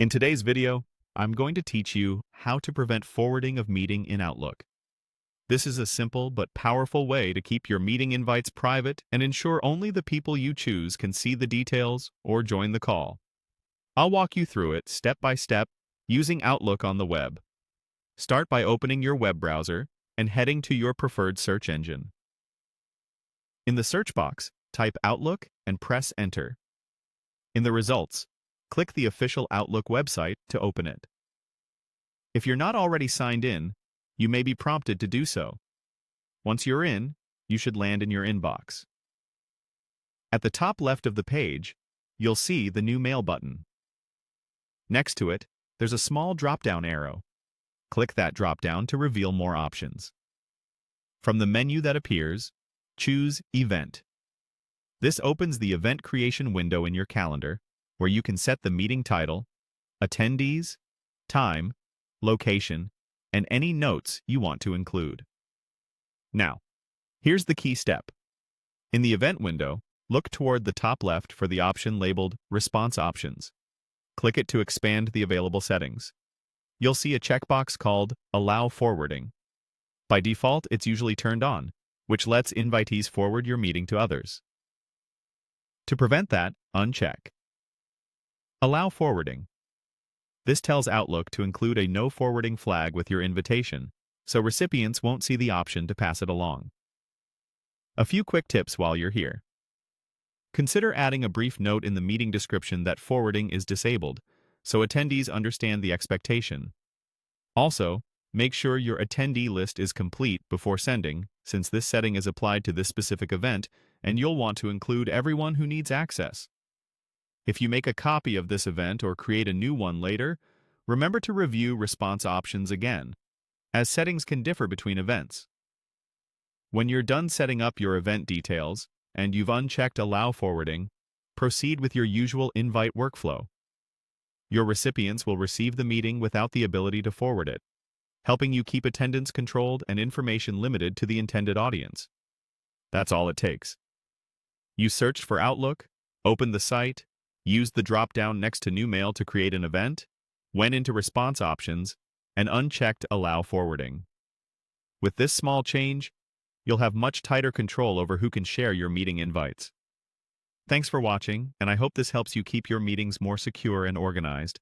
In today's video, I'm going to teach you how to prevent forwarding of meeting in Outlook. This is a simple but powerful way to keep your meeting invites private and ensure only the people you choose can see the details or join the call. I'll walk you through it step by step using Outlook on the web. Start by opening your web browser and heading to your preferred search engine. In the search box, type Outlook and press Enter. In the results, click the official Outlook website to open it. If you're not already signed in, you may be prompted to do so. Once you're in, you should land in your inbox. At the top left of the page, you'll see the New Mail button. Next to it, there's a small drop-down arrow. Click that drop-down to reveal more options. From the menu that appears, choose Event. This opens the event creation window in your calendar, where you can set the meeting title, attendees, time, location, and any notes you want to include. Now, here's the key step. In the event window, look toward the top left for the option labeled Response Options. Click it to expand the available settings. You'll see a checkbox called Allow Forwarding. By default, it's usually turned on, which lets invitees forward your meeting to others. To prevent that, uncheck Allow Forwarding. This tells Outlook to include a No Forwarding flag with your invitation, so recipients won't see the option to pass it along. A few quick tips while you're here. Consider adding a brief note in the meeting description that forwarding is disabled, so attendees understand the expectation. Also, make sure your attendee list is complete before sending, since this setting is applied to this specific event, and you'll want to include everyone who needs access. If you make a copy of this event or create a new one later, remember to review response options again, as settings can differ between events. When you're done setting up your event details, and you've unchecked Allow Forwarding, proceed with your usual invite workflow. Your recipients will receive the meeting without the ability to forward it, helping you keep attendance controlled and information limited to the intended audience. That's all it takes. You searched for Outlook, opened the site, used the drop-down next to New Mail to create an event, went into Response Options, and unchecked Allow Forwarding. With this small change, you'll have much tighter control over who can share your meeting invites. Thanks for watching, and I hope this helps you keep your meetings more secure and organized.